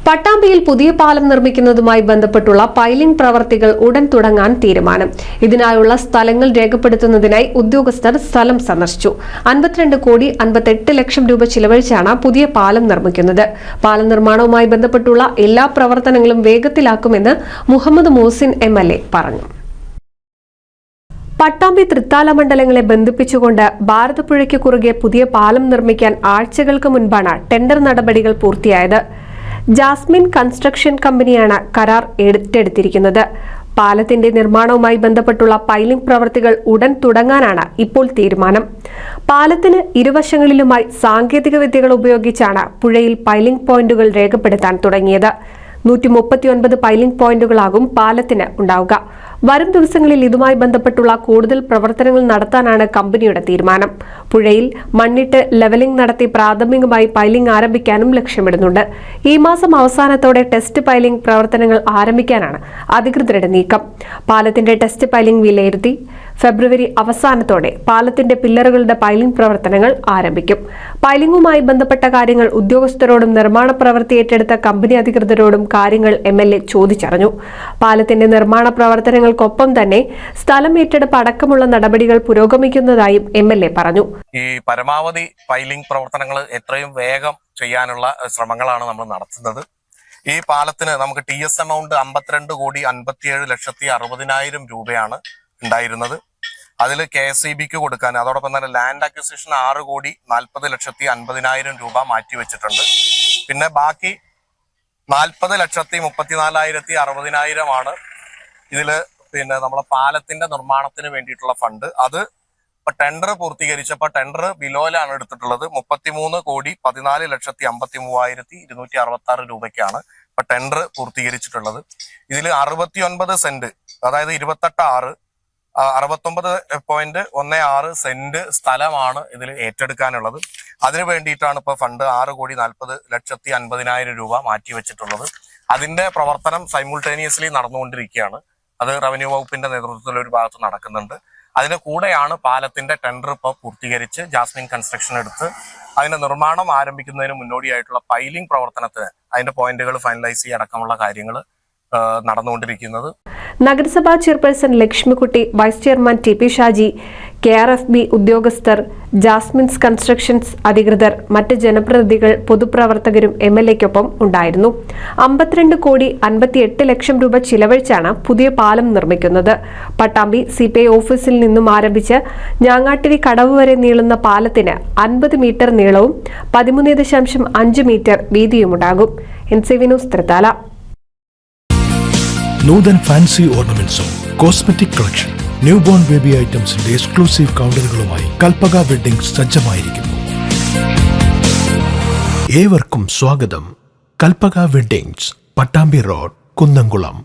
പട്ടാമ്പിയിൽ പുതിയ പാലം നിർമ്മിക്കുന്നതുമായി ബന്ധപ്പെട്ടുള്ള പൈലിംഗ് പ്രവർത്തികൾ ഉടൻ തുടങ്ങാൻ തീരുമാനം. ഇതിനായുള്ള സ്ഥലങ്ങൾ രേഖപ്പെടുത്തുന്നതിനായി ഉദ്യോഗസ്ഥർ സ്ഥലം സന്ദർശിച്ചു. 52,58,00,000 രൂപ ചിലവഴിച്ചാണ് പുതിയ പാലം നിർമ്മിക്കുന്നത്. പാലം നിർമ്മാണവുമായി ബന്ധപ്പെട്ടുള്ള എല്ലാ പ്രവർത്തനങ്ങളും വേഗത്തിലാക്കുമെന്ന് മുഹമ്മദ് മൂസിൻ MLA പറഞ്ഞു. പട്ടാമ്പി തൃത്താല മണ്ഡലങ്ങളെ ബന്ധിപ്പിച്ചുകൊണ്ട് ഭാരതപ്പുഴയ്ക്ക് കുറുകെ പുതിയ പാലം നിർമ്മിക്കാൻ ആഴ്ചകൾക്ക് മുൻപാണ് ടെൻഡർ നടപടികൾ പൂർത്തിയായത്. ജാസ്മിൻ കൺസ്ട്രക്ഷൻ കമ്പനിയാണ് കരാർ ഏറ്റെടുത്തിരിക്കുന്നത്. പാലത്തിന്റെ നിർമ്മാണവുമായി ബന്ധപ്പെട്ടുള്ള പൈലിംഗ് പ്രവൃത്തികൾ ഉടൻ തുടങ്ങാനാണ് ഇപ്പോൾ തീരുമാനം. പാലത്തിന് ഇരുവശങ്ങളിലുമായി സാങ്കേതിക വിദ്യകൾ ഉപയോഗിച്ചാണ് പുഴയിൽ പൈലിംഗ് പോയിന്റുകൾ രേഖപ്പെടുത്താൻ തുടങ്ങിയത്. 139 പൈലിംഗ് പോയിന്റുകളാകും പാലത്തിന് ഉണ്ടാവുക. വരും ദിവസങ്ങളിൽ ഇതുമായി ബന്ധപ്പെട്ടുള്ള കൂടുതൽ പ്രവർത്തനങ്ങൾ നടത്താനാണ് കമ്പനിയുടെ തീരുമാനം. പുഴയിൽ മണ്ണിട്ട് ലെവലിംഗ് നടത്തി പ്രാഥമികമായി പൈലിംഗ് ആരംഭിക്കാനും ലക്ഷ്യമിടുന്നുണ്ട്. ഈ മാസം അവസാനത്തോടെ ടെസ്റ്റ് പൈലിംഗ് പ്രവർത്തനങ്ങൾ ആരംഭിക്കാനാണ് അധികൃതരുടെ നീക്കം. പാലത്തിന്റെ ടെസ്റ്റ് പൈലിംഗ് വിലയിരുത്തി ഫെബ്രുവരി അവസാനത്തോടെ പാലത്തിന്റെ പില്ലറുകളുടെ പൈലിംഗ് പ്രവർത്തനങ്ങൾ ആരംഭിക്കും. പൈലിംഗുമായി ബന്ധപ്പെട്ട കാര്യങ്ങൾ ഉദ്യോഗസ്ഥരോടും നിർമ്മാണ പ്രവൃത്തി ഏറ്റെടുത്ത കമ്പനി അധികൃതരോടും കാര്യങ്ങൾ MLA ചോദിച്ചറിഞ്ഞു. പാലത്തിന്റെ നിർമ്മാണ പ്രവർത്തനങ്ങൾക്കൊപ്പം തന്നെ സ്ഥലം ഏറ്റെടുപ്പ് അടക്കമുള്ള നടപടികൾ പുരോഗമിക്കുന്നതായും MLA പറഞ്ഞു. ഈ പരമാവധി പൈലിംഗ് പ്രവർത്തനങ്ങൾ എത്രയും വേഗം ചെയ്യാനുള്ള ശ്രമങ്ങളാണ് നമ്മൾ നടത്തുന്നത്. ഈ പാലത്തിന് നമുക്ക് TS എമൗണ്ട് 52,57,60,000 രൂപയാണ് ഉണ്ടായിരുന്നത്. അതിൽ KSEBക്ക് കൊടുക്കാൻ, അതോടൊപ്പം തന്നെ ലാൻഡ് അക്വിസിഷൻ 6,40,50,000 രൂപ മാറ്റിവെച്ചിട്ടുണ്ട്. പിന്നെ ബാക്കി 40,34,60,000 ഇതില് നമ്മളെ പാലത്തിന്റെ നിർമ്മാണത്തിന് വേണ്ടിയിട്ടുള്ള ഫണ്ട്. അത് ഇപ്പൊ ടെൻഡർ പൂർത്തീകരിച്ചപ്പോ ടെൻഡർ ബിലോയിലാണ് എടുത്തിട്ടുള്ളത്. 33,14,53,266 രൂപയ്ക്കാണ് ഇപ്പൊ ടെൻഡർ പൂർത്തീകരിച്ചിട്ടുള്ളത്. ഇതിൽ 69 സെന്റ്, അതായത് 69.16 സെന്റ് സ്ഥലമാണ് ഇതിൽ ഏറ്റെടുക്കാനുള്ളത്. അതിനു വേണ്ടിയിട്ടാണ് ഇപ്പൊ ഫണ്ട് 6,40,50,000 രൂപ മാറ്റിവെച്ചിട്ടുള്ളത്. അതിന്റെ പ്രവർത്തനം സൈമുൾട്ടേനിയസ്ലി നടന്നുകൊണ്ടിരിക്കുകയാണ്. അത് റവന്യൂ വകുപ്പിന്റെ നേതൃത്വത്തിൽ ഒരു ഭാഗത്ത് നടക്കുന്നുണ്ട്. അതിന്റെ കൂടെയാണ് പാലത്തിന്റെ ടെൻഡർ ഇപ്പോൾ പൂർത്തീകരിച്ച് ജാസ്മിൻ കൺസ്ട്രക്ഷൻ എടുത്ത് അതിന്റെ നിർമ്മാണം ആരംഭിക്കുന്നതിന് മുന്നോടിയായിട്ടുള്ള പൈലിംഗ് പ്രവർത്തനത്തിന് അതിന്റെ പോയിന്റുകൾ ഫൈനലൈസ് ചെയ്യുക അടക്കമുള്ള കാര്യങ്ങൾ നടന്നുകൊണ്ടിരിക്കുന്നത്. നഗരസഭാ chairperson Lakshmikutty, vice chairman TP Shaji, KRFB ഉദ്യോഗസ്ഥർ, ജാസ്മിൻസ് കൺസ്ട്രക്ഷൻസ് അധികൃതർ, മറ്റ് ജനപ്രതിനിധികൾ, പൊതുപ്രവർത്തകരും MLAയ്ക്കൊപ്പം ഉണ്ടായിരുന്നു. 52,58,00,000 രൂപ ചിലവഴിച്ചാണ് പുതിയ പാലം നിർമ്മിക്കുന്നത്. പട്ടാമ്പി CPI ഓഫീസിൽ നിന്നും ആരംഭിച്ച് ഞാങ്ങാട്ടിരി കടവ് വരെ നീളുന്ന പാലത്തിന് 50 മീറ്റർ നീളവും 13.5 മീറ്റർ വീതിയുമുണ്ടാകും. NCV news Thrithala. Noothan fancy ഓർണമെന്റ്സും cosmetic collection, new born baby ഐറ്റംസിന്റെ എക്സ്ക്ലൂസീവ് കൗണ്ടറുകളുമായി കൽപ്പക വെഡ്ഡിംഗ് സജ്ജമായിരിക്കുന്നു. ഏവർക്കും സ്വാഗതം. Kalpaka weddings, Pattambi road, Kunnamkulam.